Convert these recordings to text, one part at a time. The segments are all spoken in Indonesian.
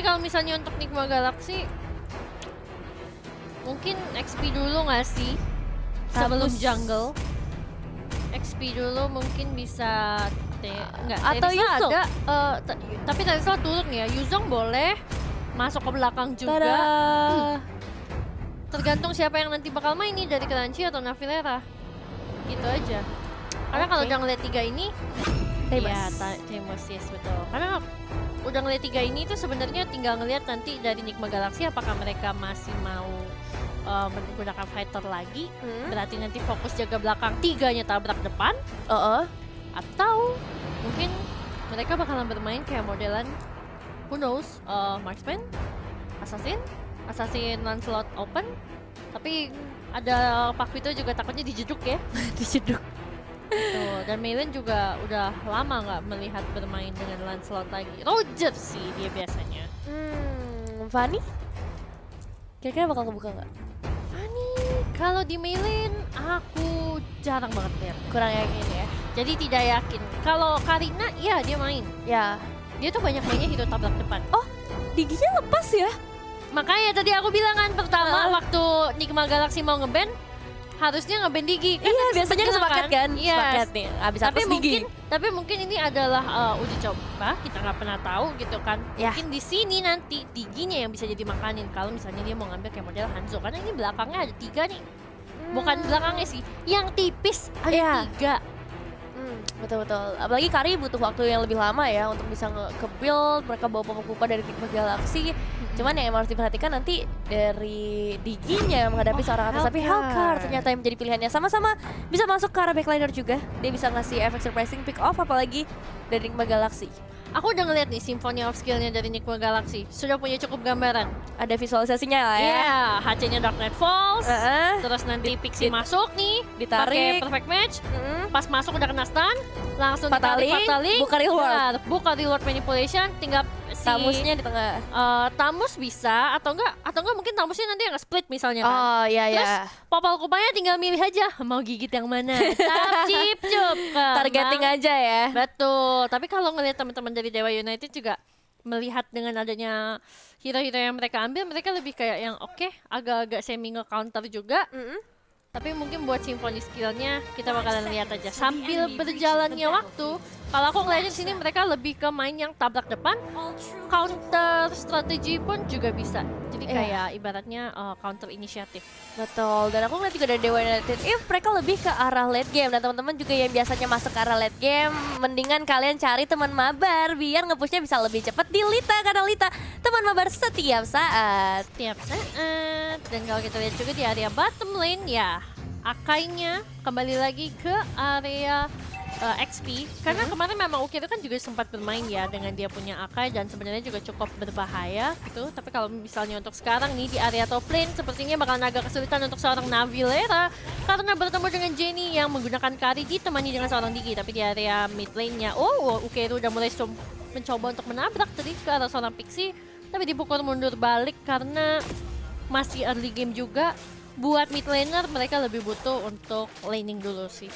kalau misalnya untuk Nigma Galaxy, mungkin XP dulu nggak sih? Sebelum jungle. XP dulu mungkin bisa enggak, atau Terisla Yuzong. ada, tapi Terisla turun ya. Yuzong boleh masuk ke belakang juga. Tada. Tergantung siapa yang nanti bakal main nih, dari Crunchy atau Navilera. Gitu aja. Karena kalau Oke. udah ngeliat 3 ini, Famous. ya Famous, yes, betul. Karena udah ngeliat 3 ini tuh sebenarnya tinggal ngeliat nanti dari Nigma Galaxy apakah mereka masih mau menggunakan fighter lagi. Berarti nanti fokus jaga belakang, 3-nya tabrak depan. Atau mungkin mereka bakalan bermain kayak modelan, who knows, Marksman, Assassin Lancelot Open. Tapi ada Pak Vito juga takutnya dijeduk ya. Dijeduk. Tuh, dan Meilin juga udah lama nggak melihat bermain dengan Lancelot lagi. Roger sih dia biasanya. Fanny? Kira-kira bakal kebuka nggak? Fanny, kalau di Meilin aku jarang banget lihat. Kurang yakin ya. Jadi tidak yakin. Kalau Karina, iya dia main. Ya. Dia tuh banyak mainnya hero tabrak depan. Oh, giginya lepas ya? Makanya tadi aku bilang kan pertama waktu Nigma Galaxy mau nge-ban, harusnya nge-ban Digi. Kan Iya, biasanya bilang sepakat kan? Yes. Sepakat nih, abis Tapi atas gigi. mungkin ini adalah uji coba, kita nggak pernah tahu gitu kan. Ya. Mungkin di sini nanti Diginya yang bisa jadi makanin kalau misalnya dia mau ngambil kayak model Hanzo. Karena ini belakangnya ada 3 nih. Bukan belakangnya sih, yang tipis ada Iya. 3. Betul-betul. Apalagi Kari butuh waktu yang lebih lama ya untuk bisa ke-build, mereka bawa Pupa dari Nigma Galaxy. Cuman yang emang harus diperhatikan nanti dari Diginya menghadapi seorang atas, tapi Hellcar ternyata yang menjadi pilihannya. Sama-sama bisa masuk ke arah backliner juga. Dia bisa ngasih efek surprising pick off apalagi dari Nigma Galaxy. Aku udah ngeliat nih Symphony of Skill-nya dari Nigma Galaxy. Sudah punya cukup gambaran. Ada visualisasinya lah ya. Iya, HC-nya Dark Knight Falls. Terus nanti Pixie Di- masuk nih, ditarik. pakai perfect match. Pas masuk udah kena stun, langsung Fataling, ditarik Fataling. buka reward. Benar, buka reward manipulation, tinggal si Tamusnya di tengah. Tamus bisa atau enggak mungkin Tamusnya nanti yang split misalnya kan. Oh iya Terus ya. Popal Kupanya tinggal milih aja mau gigit yang mana. Cip cup. Targeting aja ya. Betul. Tapi kalau ngelihat teman-teman dari Dewa United juga melihat dengan adanya hero-hero yang mereka ambil, mereka lebih kayak yang oke, agak-agak semi nge-counter juga. Tapi mungkin buat Symphony skill-nya kita bakalan lihat aja sambil berjalannya waktu. Kalau aku ngeliatin sini mereka lebih ke main yang tabrak depan, counter strategi pun juga bisa. Jadi kayak ibaratnya counter inisiatif. Betul, dan aku ngeliat juga dari Dewa United, mereka lebih ke arah late game. Dan teman-teman juga yang biasanya masuk ke arah late game, mendingan kalian cari teman mabar biar nge-pushnya bisa lebih cepat di Lita. Karena Lita teman mabar setiap saat. Dan kalau kita lihat juga di area bottom lane ya, Akainya kembali lagi ke area XP. Karena kemarin memang Uki itu kan juga sempat bermain ya dengan dia punya Akai dan sebenarnya juga cukup berbahaya gitu. Tapi kalau misalnya untuk sekarang nih di area top lane sepertinya bakalan agak kesulitan untuk seorang Navilera karena bertemu dengan Jenny yang menggunakan Kari ditemani dengan seorang Digi. Tapi di area mid lane-nya, Uki itu udah mulai mencoba untuk menabrak tadi ke arah seorang Pixie. Tapi dipukul mundur balik karena masih early game juga. Buat mid laner mereka lebih butuh untuk laning dulu sih.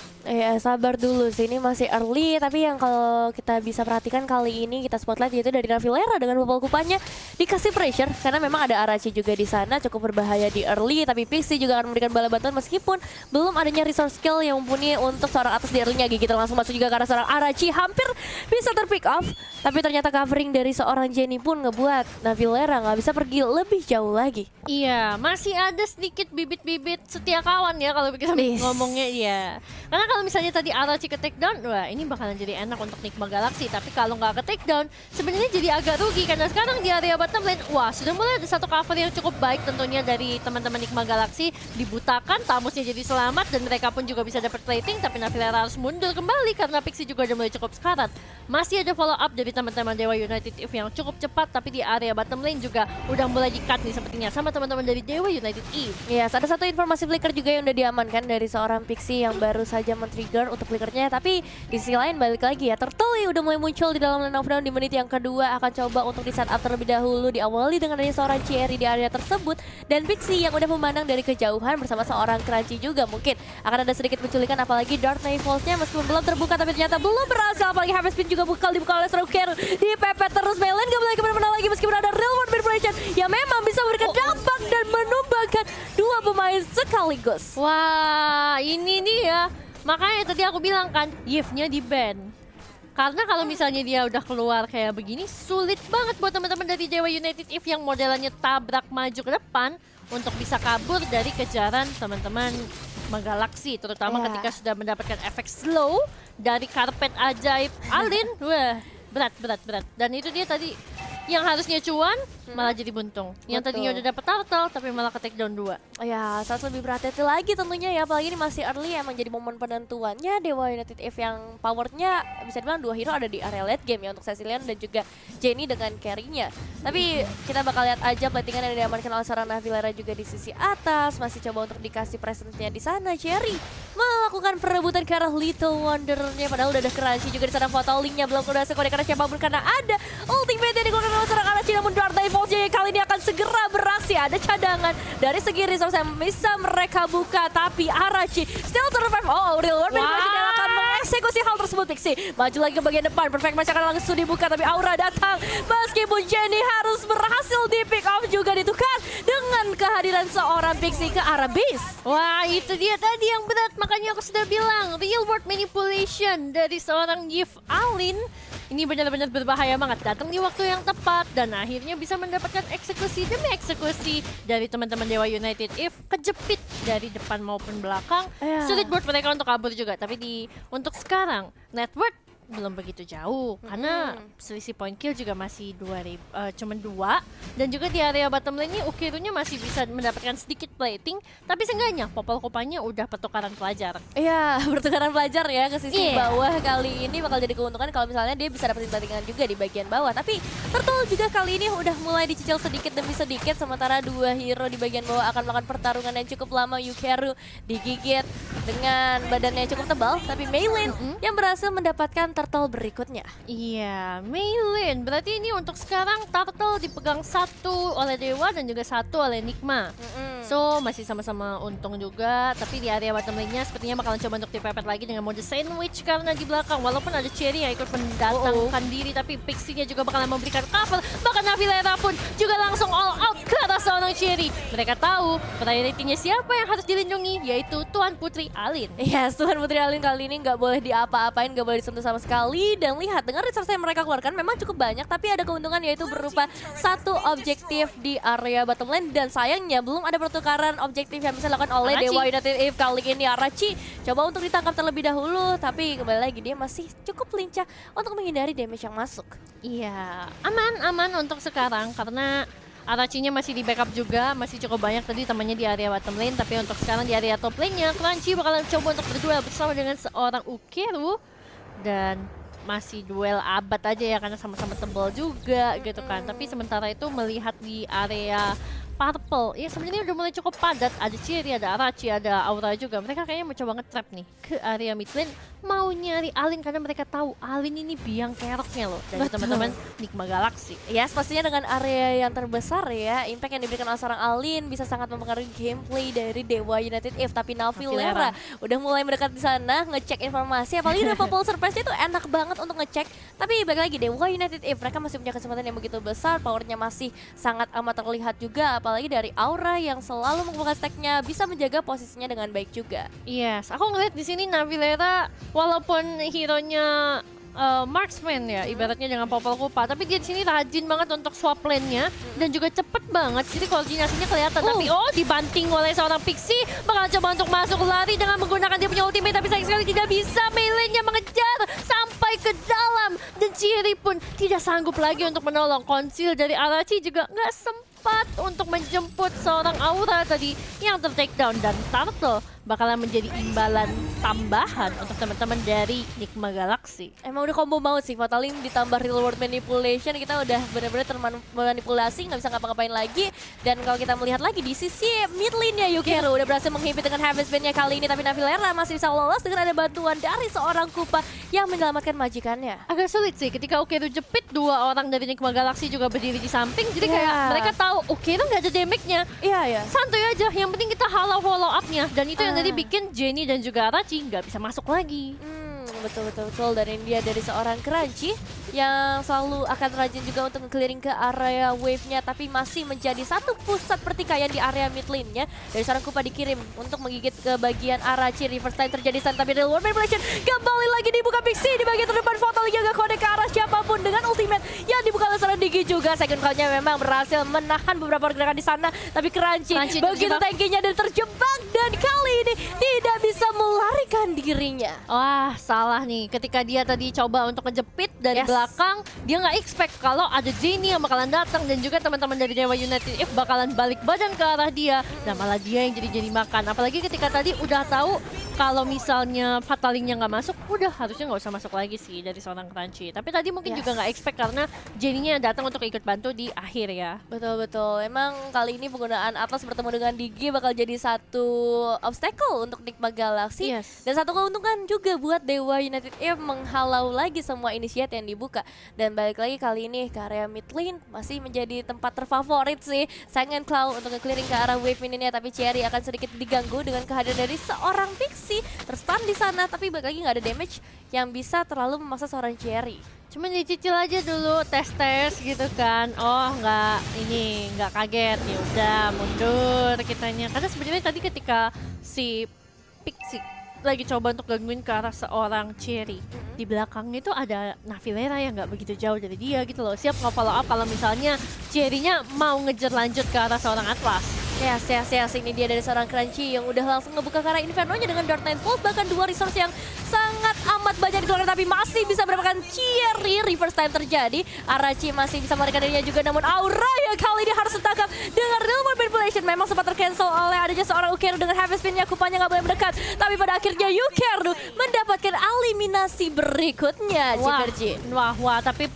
Sabar dulu sih, ini masih early. Tapi yang kalau kita bisa perhatikan kali ini kita spotlight yaitu dari Navilera dengan Popol Kupanya dikasih pressure. Karena memang ada Arachi juga di sana, cukup berbahaya di early. Tapi Pixie juga akan memberikan bala bantuan meskipun belum adanya resource skill yang mumpuni untuk seorang atas di early-nya. Gigi langsung masuk juga karena seorang Arachi hampir bisa terpick off. Tapi ternyata covering dari seorang Jenny pun ngebuat Navilera nggak bisa pergi lebih jauh lagi. Iya, masih ada sedikit bibit-bibit setia kawan ya kalau kita ngomongnya ya. Karena kalau misalnya tadi Arachi ke takedown, wah ini bakalan jadi enak untuk Nigma Galaxy. Tapi kalau nggak ke takedown, sebenarnya jadi agak rugi karena sekarang di area bottom lane, wah sudah mulai ada satu cover yang cukup baik tentunya dari teman-teman Nigma Galaxy. Dibutakan, Tamusnya jadi selamat dan mereka pun juga bisa dapat plating. Tapi Navilera harus mundur kembali karena Pixie juga udah mulai cukup sekarat. Masih ada follow up dari teman-teman Dewa United Eve yang cukup cepat, tapi di area bottom lane juga udah mulai di-cut nih sepertinya sama teman-teman dari Dewa United Eve. Yes, ada satu informasi flicker juga yang udah diamankan dari seorang Pixie yang baru saja men-trigger untuk flickernya. Tapi di sisi lain balik lagi ya, Turtle udah mulai muncul di dalam lane of down di menit yang kedua. Akan coba untuk di setup terlebih dahulu, diawali dengan adanya seorang Cherry di area tersebut. Dan Pixie yang udah memandang dari kejauhan bersama seorang Crunchy juga mungkin akan ada sedikit penculikan, apalagi Dark Knight Falls-nya meskipun belum terbuka tapi ternyata belum berhasil. Apalagi Harvest Spin juga dibuka oleh Stroker, dipepet terus Meilin, gak boleh kemana-mana lagi meskipun ada real world Potion yang memang bisa memberikan dampak dan menumbangkan dua pemain sekaligus. Wah, ini nih ya. Makanya tadi aku bilang kan, Yves-nya di-ban. Karena kalau misalnya dia udah keluar kayak begini, sulit banget buat teman-teman dari Dewa United If yang modelannya tabrak maju ke depan untuk bisa kabur dari kejaran teman-teman Megalaxy, terutama ketika sudah mendapatkan efek slow dari karpet ajaib Alin. Wah, berat. Dan itu dia tadi yang harusnya cuan malah jadi buntung. Yang tadinya udah dapat turtle tapi malah ke take down 2. Ya, saat lebih berhati-hati lagi tentunya ya, apalagi ini masih early, emang jadi momen penentuannya Dewa United If yang powernya bisa dibilang dua hero ada di area late game ya untuk Cecilian dan juga Jenny dengan carry-nya. Tapi kita bakal lihat aja platingan yang diamankan oleh seorang Navilera juga di sisi atas, masih coba untuk dikasih presence-nya di sana. Cherry melakukan perebutan ke arah Little Wonder-nya, padahal udah ada Crunchy juga di sana, foto link-nya belum keluar sekode karena siapapun karena ada ultimate yang dikeluarkan oleh seorang Arachi, namun Dark Divulge kali ini akan segera beraksi. Ada cadangan dari segi resource yang bisa mereka buka, tapi Arachi still survive. Oh, Real World Manipulation akan mengeksekusi hal tersebut. Pixie maju lagi ke bagian depan, Perfect Match akan langsung dibuka, tapi Aura datang meskipun Jenny harus berhasil di pick off juga ditukar dengan kehadiran seorang Pixie ke arah base. Wah, itu dia tadi yang berat, makanya aku sudah bilang Real World Manipulation dari seorang Yves Alin ini benar-benar berbahaya banget, datang di waktu yang tepat dan akhirnya bisa mendapatkan eksekusi demi eksekusi dari teman-teman Dewa United If, kejepit dari depan maupun belakang. Sulit buat mereka untuk kabur juga, tapi untuk sekarang net worth belum begitu jauh karena selisih point kill juga masih cuma 2, dan juga di area bottom lane-nya Ukiru-nya masih bisa mendapatkan sedikit plating, tapi seenggaknya Popol Kupanya udah pertukaran pelajar. Iya, pertukaran pelajar ya ke sisi bawah kali ini bakal jadi keuntungan kalau misalnya dia bisa dapetin platingan juga di bagian bawah. Tapi Turtle juga kali ini udah mulai dicicil sedikit demi sedikit, sementara dua hero di bagian bawah akan melakukan pertarungan yang cukup lama. Yukeru digigit dengan badannya cukup tebal, tapi Meilin yang berhasil mendapatkan Turtle berikutnya. Iya, Meilin. Berarti ini untuk sekarang Turtle dipegang satu oleh Dewa dan juga satu oleh Nigma. So, masih sama-sama untung juga. Tapi di area bottom lane-nya sepertinya bakalan coba untuk dipepet lagi dengan mode sandwich karena di belakang. Walaupun ada Cherry yang ikut mendatangkan diri, tapi Pixie-nya juga bakalan memberikan cover. Bahkan Navilera pun juga langsung all out ke arah seorang Cherry. Mereka tahu priority-nya siapa yang harus dilindungi, yaitu Tuan Putri Alin. Yes, Tuan Putri Alin kali ini nggak boleh diapa-apain, nggak boleh disentuh sama sekali. Dan lihat, dengan resource yang mereka keluarkan memang cukup banyak, tapi ada keuntungan yaitu berupa satu objektif di area bottom lane. Dan sayangnya belum ada pertukaran objektif yang bisa dilakukan oleh Arachi. Dewa United If. Kali ini Arachi coba untuk ditangkap terlebih dahulu, tapi kembali lagi dia masih cukup lincah untuk menghindari damage yang masuk. Iya, aman untuk sekarang karena Arachi-nya masih di backup juga, masih cukup banyak tadi temannya di area bottom lane. Tapi untuk sekarang di area top lane-nya, Crunchy bakalan coba untuk berduel bersama dengan seorang Ukiru. Dan masih duel abad aja ya karena sama-sama tebal juga gitu kan. Tapi sementara itu melihat di area Purple, ya sebenarnya udah mulai cukup padat. Ada Cherry, ada Arachi, ada Aura juga. Mereka kayaknya mau coba nge-trap nih ke area mid lane, mau nyari Alin karena mereka tahu Alin ini biang keroknya loh dari teman-teman Nigma Galaxy. Yes, pastinya dengan area yang terbesar ya, impact yang diberikan oleh seorang Alin bisa sangat mempengaruhi gameplay dari Dewa United If. Tapi Navilera udah mulai mendekat di sana, ngecek informasi. Apalagi dengan Popol Surprise-nya itu enak banget untuk ngecek. Tapi balik lagi, Dewa United If mereka masih punya kesempatan yang begitu besar, powernya masih sangat amat terlihat juga. Apalagi dari Aura yang selalu mengumpulkan stack-nya, bisa menjaga posisinya dengan baik juga. Yes, aku ngeliat di sini Navilera walaupun hero-nya marksman ya, ibaratnya dengan Popol Kupa, tapi dia di sini rajin banget untuk swap lane-nya dan juga cepet banget. Jadi koordinasinya kelihatan. Tapi dibanting oleh seorang Pixie, bakal coba untuk masuk lari dengan menggunakan dia punya ultimate, tapi sayang sekali tidak bisa. Meilin-nya mengejar sampai ke dalam dan Cherry pun tidak sanggup lagi untuk menolong. Konsil dari Arachi juga nggak sempat untuk menjemput seorang Aura tadi yang ter-take down, dan Turtle bakalan menjadi imbalan tambahan untuk teman-teman dari Nigma Galaxy. Emang udah combo banget sih, Fatalim ditambah Real World Manipulation, kita udah benar-benar termanipulasi, nggak bisa ngapa-ngapain lagi. Dan kalau kita melihat lagi di sisi mid lane-nya, Yukeru udah berhasil menghibit dengan Heaven's Band-nya kali ini, tapi Navilera masih bisa lolos dengan ada bantuan dari seorang Kupa yang menyelamatkan majikannya. Agak sulit sih ketika Ukiru jepit, dua orang dari Nigma Galaxy juga berdiri di samping, jadi kayak mereka tahu Ukiru nggak ada damage-nya. Iya. Santuy aja, yang penting kita halau follow up-nya, dan itu yang tadi bikin Jenny dan juga Arachi nggak bisa masuk lagi. Betul. Dan ini dia dari seorang Crunchy yang selalu akan rajin juga untuk nge-clearing ke area wave-nya, tapi masih menjadi satu pusat pertikaian di area mid lane-nya. Dari seorang Kupa dikirim untuk menggigit ke bagian Arachi. Reverse time terjadi sana, tapi Real World Manipulation kembali lagi dibuka Pixie di bagian terdepan. Fatal juga kode ke arah siapapun dengan ultimate yang dibuka oleh seorang Digi juga. Second call-nya memang berhasil menahan beberapa pergerakan di sana, tapi Crunchy begitu tankinya dan terjebak, dan kali ini tidak bisa melarikan dirinya. Wah, salah nih. Ketika dia tadi coba untuk ngejepit dari belakang, dia nggak expect kalau ada Jenny yang bakalan datang dan juga teman-teman dari Dewa United If bakalan balik badan ke arah dia, dan malah dia yang jadi makan. Apalagi ketika tadi udah tahu kalau misalnya Fatalingnya nggak masuk, udah harusnya nggak usah masuk lagi sih dari seorang Crunchy. Tapi tadi mungkin juga nggak expect karena Jenny-nya datang untuk ikut bantu di akhir ya. Betul. Emang kali ini penggunaan Atlas bertemu dengan Digi bakal jadi satu obstacle untuk Nigma Galaxy. Dan satu keuntungan juga buat Dewa United If menghalau lagi semua initiate yang dibuka. Dan balik lagi kali ini ke area mid lane masih menjadi tempat terfavorit sih Sangen Cloud untuk nge-clearing ke arah wave ini, tapi Cherry akan sedikit diganggu dengan kehadiran dari seorang Pixie terstun di sana, tapi balik lagi nggak ada damage yang bisa terlalu memaksa seorang Cherry. Cuma dicicil aja dulu, tes gitu kan. Oh nggak kaget, ya udah mundur kitanya. Karena sebenarnya tadi ketika si Pixie lagi coba untuk gangguin ke arah seorang Cherry, di belakangnya itu ada Navilera yang nggak begitu jauh dari dia gitu loh. Siap nge-follow up kalau misalnya Cherry-nya mau ngejar lanjut ke arah seorang Atlas. Yes, ini dia dari seorang Crunchy yang udah langsung ngebuka ke arah Inferno-nya dengan Dark Nightfall, bahkan dua resource yang sangat amat banyak dikeluarkan, tapi masih bisa mendapatkan Cherry. Reverse time terjadi, Arachi masih bisa melarikan dirinya juga, namun Aura yang kali ini harus ditangkap dengan Real World Manipulation. Memang sempat tercancel oleh adanya seorang Ukeru dengan Heavy Spin-nya, Kupanya nggak boleh mendekat, tapi pada akhirnya Ukeru mendapatkan eliminasi berikutnya. Wah, tapi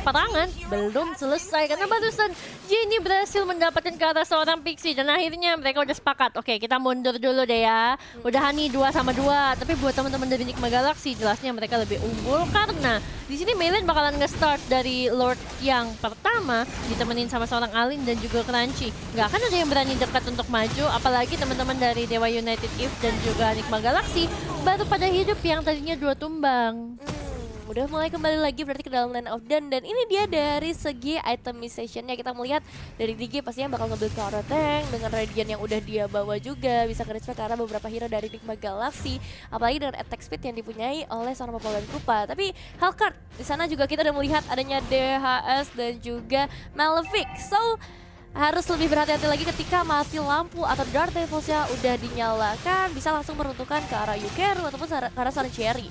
perangan belum selesai karena barusan Jenny berhasil mendapatkan ke arah seorang Pixie, dan akhirnya mereka udah sepakat, oke kita mundur dulu deh ya. Udah nih 2-2, tapi buat teman-teman dari Nigma Galaxy jelasnya mereka lebih unggul karena di sini Meilin bakalan nge-start dari Lord yang pertama ditemenin sama seorang Alin dan juga Crunchy. Nggak akan ada yang berani dekat untuk maju, apalagi teman-teman dari Dewa United If dan juga Nigma Galaxy baru pada hidup yang tadinya 2 tumbang. Udah mulai kembali lagi berarti ke dalam Land of Dawn, dan ini dia dari segi itemization-nya. Kita melihat dari Digi pastinya bakal nge-build ke arah tank dengan Radiant yang udah dia bawa juga, bisa ke-respect ke arah beberapa hero dari Nigma Galaxy, apalagi dengan attack speed yang dipunyai oleh seorang Popol dan Kupa. Tapi Hellcurt di sana juga kita udah melihat adanya DHS dan juga Malefic. So harus lebih berhati-hati lagi ketika mati lampu atau Dark Devils-nya udah dinyalakan, bisa langsung meruntuhkan ke arah Ukeru ataupun ke arah seorang Cherry.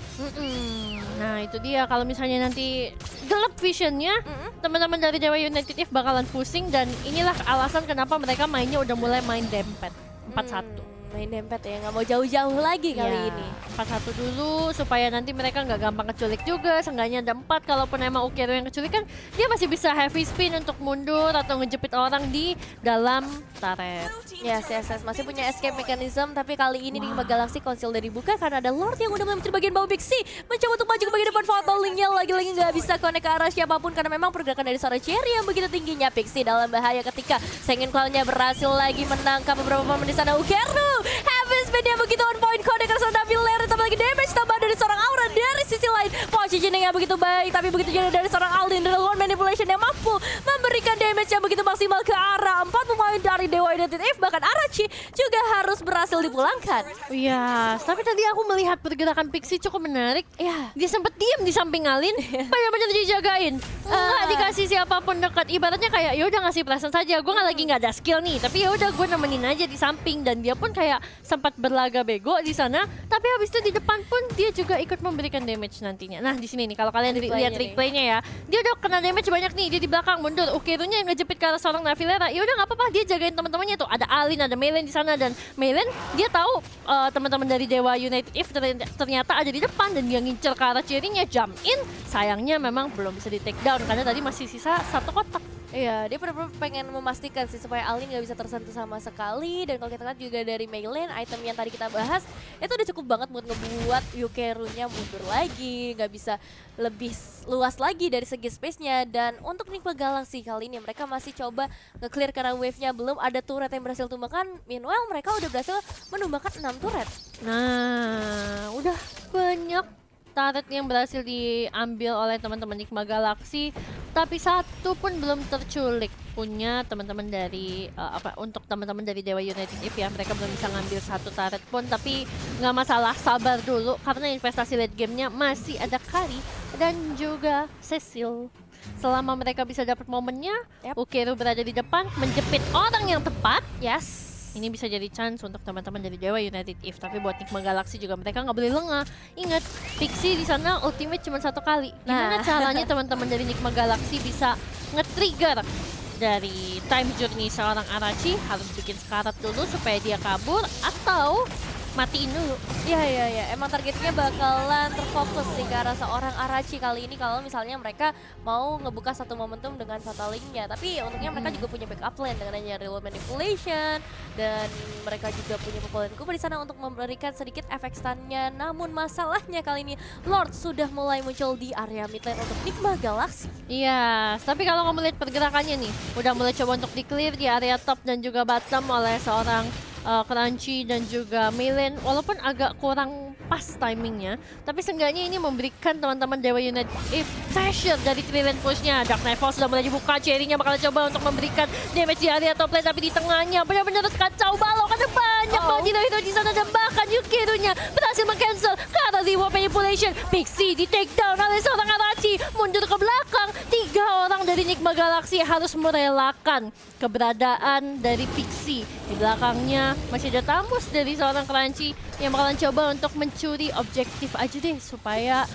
Nah itu dia, kalau misalnya nanti gelap visionnya, teman-teman dari Dewa United If bakalan pusing, dan inilah alasan kenapa mereka mainnya udah mulai main dempet 4-1. Main dempet ya, nggak mau jauh-jauh lagi kali ini. 4-1 dulu supaya nanti mereka nggak gampang keculik juga. Seenggaknya ada 4, kalaupun emang Ukeru yang keculik kan dia masih bisa heavy spin untuk mundur atau ngejepit orang di dalam turret. Yes, masih punya escape mechanism, tapi kali ini Nigma Galaxy konsil dari buka karena ada Lord yang udah mulai mencuri bagian bawah Pixie, mencoba untuk maju ke bagian depan. Fatal Link-nya lagi-lagi nggak bisa connect ke arah siapapun karena memang pergerakan dari seorang Cherry yang begitu tingginya. Pixie dalam bahaya ketika Sangen Cloud-nya berhasil lagi menangkap beberapa pemain di sana. Ukeru Heavy Spin yang begitu on point, kode ke seorang Navilera, tambah lagi damage tambah dari seorang Aura. Dari sisi lain posisinya nggak begitu baik, tapi begitu juga dari seorang Aldin dan World Manipulation yang mampu memberikan damage yang begitu maksimal ke arah 4 pemain dari Dewa United If. Bahkan Arachi juga harus berhasil dipulangkan. Iya, tapi tadi aku melihat pergerakan Pixie cukup menarik. Dia sempat diam di samping Alin, banyak-banyak dijagain, nggak dikasih siapapun dekat. Ibaratnya kayak ya udah ngasih perasaan saja, gue nggak ada skill nih, tapi ya udah gue nemenin aja di samping. Dan dia pun kayak sempat berlaga bego di sana, tapi habis itu di depan pun dia juga ikut memberikan damage nantinya. Nah di sini nih kalau kalian lihat replaynya ya, dia udah kena damage banyak nih, dia di belakang mundur. Ukerunya yang ngejepit ke arah seorang Navilera, ya udah nggak apa-apa, dia jagain teman-temannya tuh. Ada Alin, ada Meilin di sana, dan Meilin dia tahu teman-teman dari Dewa United If ternyata ada di depan, dan dia ngincer ke arah Cherry-nya, jump in. Sayangnya memang belum bisa di take down karena tadi masih sisa 1 kotak. Iya, dia benar-benar pengen memastikan sih supaya Alin nggak bisa tersentuh sama sekali. Dan kalau kita lihat juga dari Meilin, item yang tadi kita bahas itu udah cukup banget buat ngebuat Ukeru-nya mundur lagi, nggak bisa lebih luas lagi dari segi space-nya. Dan untuk Nigma Galaxy kali ini mereka masih coba nge-clear karena wave-nya belum ada turret yang berhasil tumbangkan. Meanwhile mereka udah berhasil menumbangkan 6 turret. Nah, udah banyak turret yang berhasil diambil oleh teman-teman Nigma Galaxy, tapi satu pun belum terculik. Punya teman-teman dari untuk teman-teman dari Dewa United If ya, mereka belum bisa ngambil satu turret pun, tapi nggak masalah, sabar dulu karena investasi late gamenya masih ada Kari dan juga Cecil. Selama mereka bisa dapat momennya, Ukeru berada di depan, menjepit orang yang tepat. Yes. Ini bisa jadi chance untuk teman-teman dari Dewa United If, tapi buat Nigma Galaxy juga mereka nggak boleh lengah. Ingat, Pixie di sana ultimate cuma satu kali. Gimana caranya teman-teman dari Nigma Galaxy bisa nge-trigger dari time journey seorang Arachi? Harus bikin sekarat dulu supaya dia kabur atau matiin dulu. Iya. Emang targetnya bakalan terfokus sih ke arah seorang Arachi kali ini kalau misalnya mereka mau ngebuka satu momentum dengan Fatalingnya. Tapi untungnya mereka juga punya backup plan dengan adanya Real Manipulation, dan mereka juga punya pukulan Kupa di sana untuk memberikan sedikit efek stunnya. Namun masalahnya kali ini Lord sudah mulai muncul di area mid lane untuk Nigma Galaxy. Iya, tapi kalau kamu lihat pergerakannya nih, udah mulai coba untuk di-clear di area top dan juga bottom oleh seorang Crunchy dan juga Milen, walaupun agak kurang pas timingnya, tapi seenggaknya ini memberikan teman-teman Dewa United If pressure dari trillion pushnya. Dark Knight Fall sudah mulai dibuka, Cherry-nya bakal coba untuk memberikan damage di area top lane, tapi di tengahnya benar-benar kacau balau karena banyak banget hero di sana, dan bahkan Yukiru-nya berhasil meng-cancel karena reward manipulation. Pixie di take down oleh seorang Arachi, mundur ke belakang. 3 orang dari Nigma Galaxy harus merelakan keberadaan dari Pixie. Di belakangnya masih ada Tamus dari seorang Crunchy yang bakalan coba untuk mencuri objektif aja deh supaya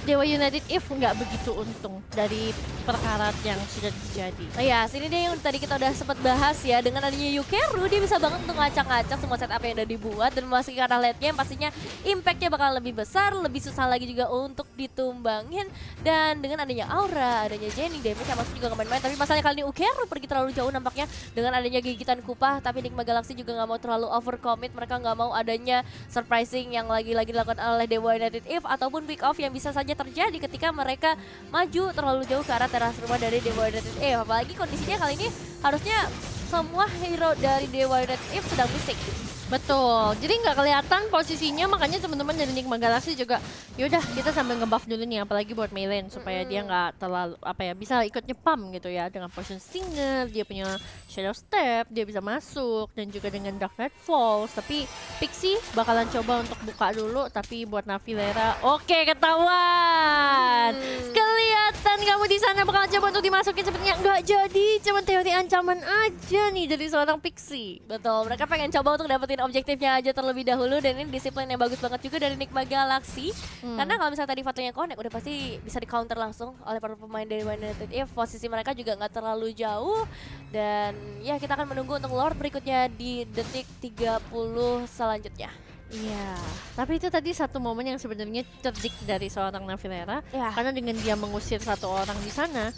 Dewa United If nggak begitu untung dari perkara yang sudah terjadi. Oh ya, sini deh yang tadi kita udah sempat bahas ya, dengan adanya Yukeru dia bisa banget untuk ngacak-ngacak semua setup yang udah dibuat dan memasuki arah late game, pastinya impactnya bakal lebih besar, lebih susah lagi juga untuk ditumbangin. Dan dengan adanya Aura, adanya Jenny, damage yang masuk juga nggak main-main, tapi masalahnya kali ini Ukeru pergi terlalu jauh nampaknya dengan adanya gigitan Kupa, tapi Nigma Galaxy juga nggak mau terlalu overcommit, mereka nggak mau adanya surprising yang lagi-lagi dilakukan oleh Dewa United If ataupun pick off yang bisa saja terjadi ketika mereka maju terlalu jauh ke arah teras rumah dari Dewa United If. Apalagi kondisinya kali ini harusnya semua hero dari Dewa United If sedang missing. Betul, jadi nggak kelihatan posisinya, makanya teman-teman dari Nigma Galaxy juga yaudah kita sambil ngebuff dulu nih, apalagi buat Milen supaya dia nggak terlalu bisa ikut nyepam gitu ya, dengan potion stinger, dia punya shadow step, dia bisa masuk, dan juga dengan Dark Knight Falls. Tapi Pixie bakalan coba untuk buka dulu, tapi buat Navilera oke, ketahuan. Kelihatan kamu di sana bakalan coba untuk dimasukin, sepertinya nggak jadi, cuman teori ancaman aja nih dari seorang Pixie. Betul, mereka pengen coba untuk dapetin objektifnya aja terlebih dahulu, dan ini disiplin yang bagus banget juga dari Nigma Galaxy. Karena kalau misalnya tadi Fatalnya connect udah pasti bisa di counter langsung oleh para pemain dari United If. Posisi mereka juga nggak terlalu jauh, dan ya kita akan menunggu untuk Lord berikutnya di detik 30 selanjutnya. Iya, tapi itu tadi satu momen yang sebenarnya cerdik dari seorang Navilera, karena dengan dia mengusir satu orang di sana,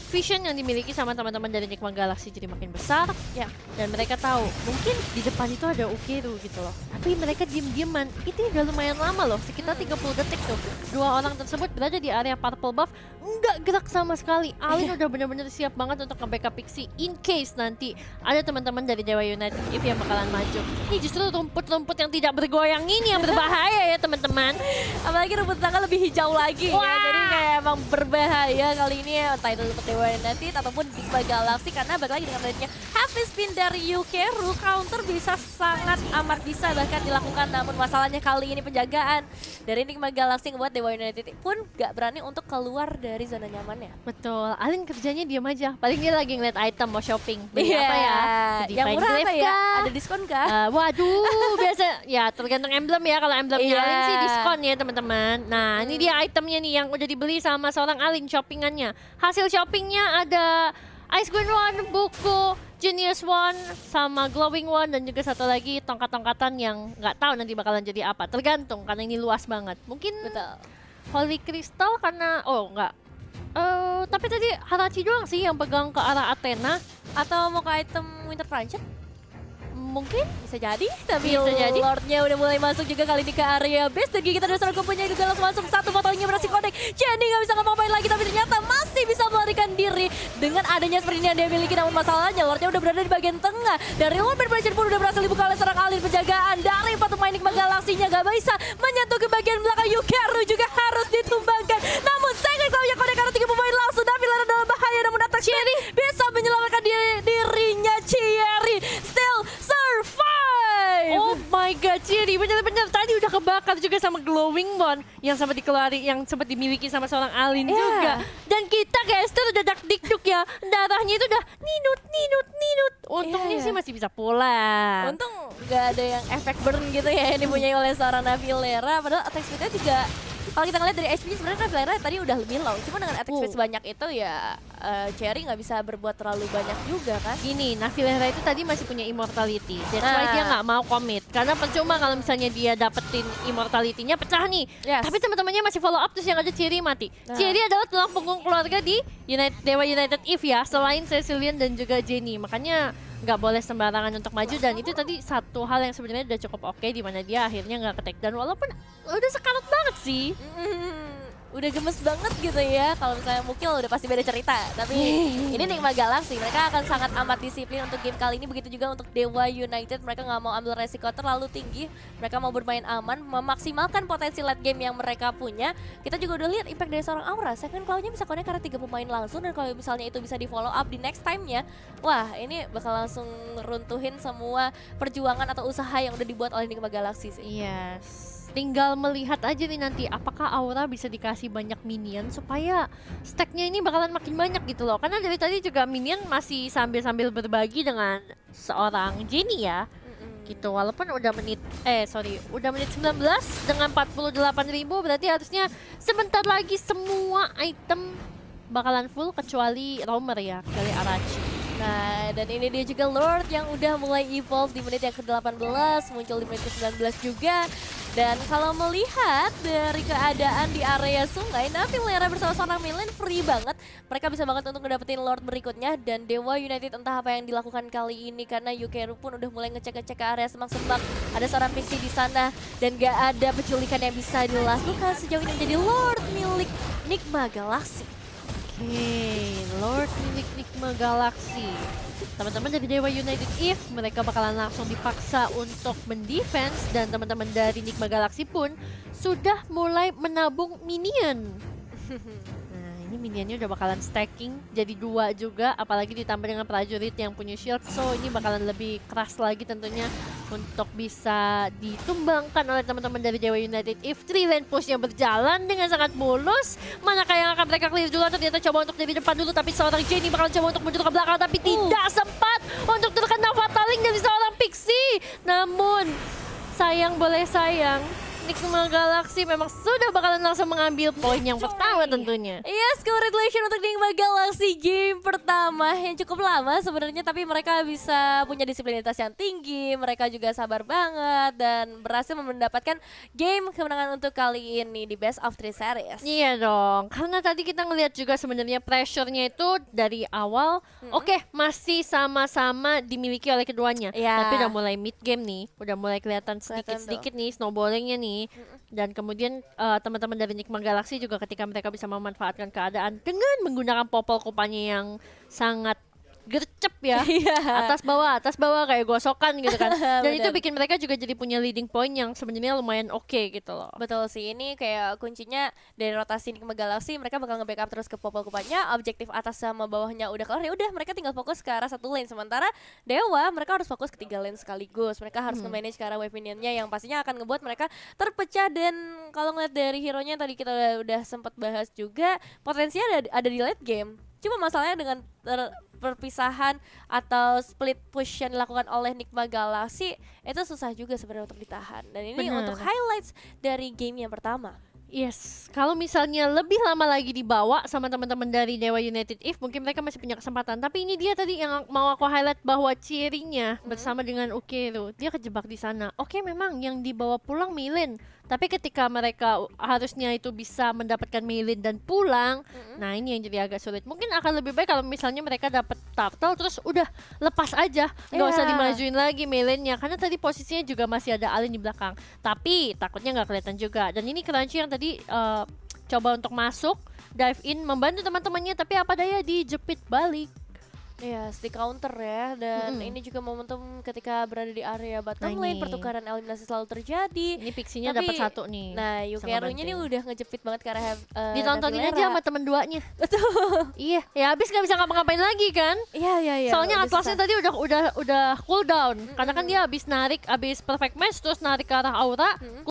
vision yang dimiliki sama teman-teman dari Nigma Galaxy jadi makin besar, dan mereka tahu mungkin di depan itu ada Ukeru gitu loh. Tapi mereka diem-dieman, itu udah lumayan lama loh, sekitar 30 detik tuh. 2 orang tersebut berada di area purple buff, nggak gerak sama sekali. Alin udah bener-bener siap banget untuk nge-backup Pixie in case nanti ada teman-teman dari Dewa United If yang bakalan maju. Ini justru rumput-rumput yang tidak bergoyang ini yang berbahaya ya teman-teman. Apalagi rumput tangga lebih hijau lagi ya, jadi kayak emang berbahaya kali ini ya, entah itu untuk Dewa United ataupun Nigma Galaxy, karena balik lagi dengan adanya heavy spin dari Yukeru, counter bisa sangat amat bisa bahkan dilakukan. Namun masalahnya kali ini penjagaan dari Nigma Galaxy membuat Dewa United pun gak berani untuk keluar dari zona nyamannya. Betul, Alin kerjanya diam aja, paling dia lagi ngeliat item mau shopping, beli apa ya? Yang murah apa ya? Ada diskon kah? Waduh, biasa ya tergantung emblem ya, kalau emblemnya Alin sih diskon ya teman-teman. Nah ini dia itemnya nih yang udah dibeli sama seorang Alin, shoppingannya. Hasil shoppingnya ada Ice Queen One, buku, Genius One, sama Glowing One, dan juga satu lagi tongkat-tongkatan yang nggak tahu nanti bakalan jadi apa. Tergantung karena ini luas banget. Mungkin Holy Crystal karena nggak. Tapi tadi Harachi doang sih yang pegang ke arah Athena. Atau mau ke item Winter Punch? mungkin Bisa jadi, tapi Bisa jadi. Lordnya udah mulai masuk juga kali ini ke area base. Dan kita dari seorang kumpulnya juga langsung masuk. Satu fotonya berhasil connect. Jenny nggak bisa ngapa-ngapain lagi, tapi ternyata masih bisa melarikan diri dengan adanya seperti ini yang dia miliki. Namun masalahnya Lordnya udah berada di bagian tengah. Dari Lord Pressure pun udah berhasil dibuka oleh seorang alih penjagaan. Dari empat pemain Enigma Galaksinya gak bisa menyentuh ke bagian belakang. Yukeru juga harus ditumbangkan. Namun sayang kalau yang connect karena 3 pemain langsung. Navilara dalam bahaya, namun attack Cherry bisa menyelamatkan dirinya. Cherry still survive. oh my god, Ciri benar-benar tadi udah kebakar juga sama glowing bond yang sempat dikeluari, yang sempat dimiliki sama seorang Alin Iya. juga. Dan kita caster udah dak-dikduk ya, darahnya itu udah ninut. Untungnya Iya. sih masih bisa pulang. Untung gak ada yang efek burn gitu ya yang dipunyai oleh seorang Navilera. Padahal attack speed-nya juga, kalau kita ngeliat dari HP sebenarnya Navilera tadi udah lebih low. Cuma dengan attack speed sebanyak itu ya Cherry nggak bisa berbuat terlalu banyak juga kan. Gini, Navilera itu tadi masih punya immortality. That's why Nah. dia nggak mau commit. Karena percuma kalau misalnya dia dapetin immortality-nya pecah nih. Yes. Tapi teman-temannya masih follow up, terus yang ada Ciri mati. Nah. Ciri adalah tulang punggung keluarga di Dewa United Eve ya, selain Cecilian dan juga Jenny. Makanya nggak boleh sembarangan untuk maju, dan itu tadi satu hal yang sebenarnya udah cukup oke, di mana dia akhirnya nggak ke-take down walaupun udah sekarat banget sih. Udah gemes banget gitu ya. Kalau misalnya mungkin udah pasti beda cerita. Tapi ini Enigma Galaxy, mereka akan sangat amat disiplin untuk game kali ini. Begitu juga untuk Dewa United, mereka nggak mau ambil resiko terlalu tinggi. Mereka mau bermain aman, memaksimalkan potensi late game yang mereka punya. Kita juga udah lihat impact dari seorang Aura. Second Claw-nya bisa connect karena 3 pemain langsung. Dan kalau misalnya itu bisa di follow up di next time-nya, wah ini bakal langsung runtuhin semua perjuangan atau usaha yang udah dibuat oleh Enigma Galaxy sih. Yes. Tinggal melihat aja nih nanti apakah Aura bisa dikasih banyak minion supaya stacknya ini bakalan makin banyak gitu loh. Karena dari tadi juga minion masih sambil-sambil berbagi dengan seorang Jenny ya. Gitu, walaupun udah udah menit 19 dengan 48.000, berarti harusnya sebentar lagi semua item bakalan full kecuali roamer ya, kecuali Arachi. Nah, dan ini dia juga Lord yang udah mulai evolve di menit yang ke-18, muncul di menit ke-19 juga. Dan kalau melihat dari keadaan di area sungai, Navilera bersama seorang Milen free banget. Mereka bisa banget untuk ngedapetin Lord berikutnya. Dan Dewa United entah apa yang dilakukan kali ini, karena Yukeru pun udah mulai ngecek-ngecek ke area semak-semak. Ada seorang Pixie di sana dan gak ada penculikan yang bisa dilakukan sejauh ini menjadi Lord milik Enigma Galaxy. Oke, Lord milik Enigma Galaxy. Teman-teman dari Dewa United Eve, mereka bakalan langsung dipaksa untuk mendefense, dan teman-teman dari Enigma Galaxy pun sudah mulai menabung minion. Nah, ini minionnya udah bakalan stacking jadi 2 juga, apalagi ditambah dengan prajurit yang punya shield. So ini bakalan lebih keras lagi tentunya untuk bisa ditumbangkan oleh teman-teman dari Dewa United Eve. 3 lane pushnya berjalan dengan sangat mulus. Manakah yang akan mereka clear dulu? Ternyata coba untuk dari depan dulu, tapi seorang Jenny bakal coba untuk mundur ke belakang, tapi tidak sempat untuk terkena fataling dari seorang Pixie. Namun sayang boleh sayang, Enigma Galaxy memang sudah bakalan langsung mengambil poin yang pertama tentunya. Yes, congratulations untuk Enigma Galaxy game pertama yang cukup lama sebenarnya, tapi mereka bisa punya disiplinitas yang tinggi, mereka juga sabar banget dan berhasil mendapatkan game kemenangan untuk kali ini di Best of 3 Series. Iya dong, karena tadi kita ngelihat juga sebenarnya pressure-nya itu dari awal oke, masih sama-sama dimiliki oleh keduanya. Iya. Tapi udah mulai mid game nih, udah mulai kelihatan sedikit-sedikit nih snowballingnya nih. Dan kemudian teman-teman dari Enigma Galaxy juga ketika mereka bisa memanfaatkan keadaan dengan menggunakan popol kupanya yang sangat gercep ya, atas bawah kayak gosokan gitu kan. Dan itu Bener. bikin mereka juga jadi punya leading point yang sebenarnya lumayan oke gitu loh. Betul sih, ini kayak kuncinya dari rotasi Enigma Galaxy, mereka bakal nge-backup terus ke popol kupanya, objektif atas sama bawahnya udah kelar, ya udah mereka tinggal fokus ke arah satu lane. Sementara Dewa, mereka harus fokus ke 3 lane sekaligus. Mereka harus nge-manage ke arah wave minionnya yang pastinya akan ngebuat mereka terpecah. Dan kalau ngeliat dari hero-nya tadi kita udah sempat bahas juga, potensinya ada di late game. Cuma masalahnya dengan perpisahan atau split push yang dilakukan oleh Enigma Galaxy itu susah juga sebenarnya untuk ditahan. Dan ini Bener. untuk highlights dari game yang pertama. Yes, kalau misalnya lebih lama lagi dibawa sama teman-teman dari Dewa United Eve, mungkin mereka masih punya kesempatan. Tapi ini dia tadi yang mau aku highlight, bahwa cirinya bersama dengan Ukeru, dia kejebak di sana. Oke, memang yang dibawa pulang Milen, Tapi ketika mereka harusnya itu bisa mendapatkan Meilin dan pulang, nah ini yang jadi agak sulit. Mungkin akan lebih baik kalau misalnya mereka dapat turtle terus udah lepas aja, nggak usah Iya. dimajuin lagi Meilinnya, karena tadi posisinya juga masih ada Alin di belakang. Tapi takutnya nggak kelihatan juga. Dan ini Crunchy yang tadi coba untuk masuk, dive in, membantu teman-temannya, tapi apa daya dijepit balik. Iya, di counter ya, dan ini juga momentum ketika berada di area bottom Nah, lane, ini. pertukaran eliminasi selalu terjadi. Ini Pixinya Tapi- dapat 1 nih. Nah, sama Yukerunya nih Banteng. udah ngejepit banget ke arah Ditontonin Navilera. aja sama temen duanya. Betul. Iya, ya habis nggak bisa ngapa-ngapain lagi kan? Iya, iya, iya. Soalnya udah Atlasnya susah. tadi udah cooldown. Karena kan dia habis perfect match terus narik ke arah aura,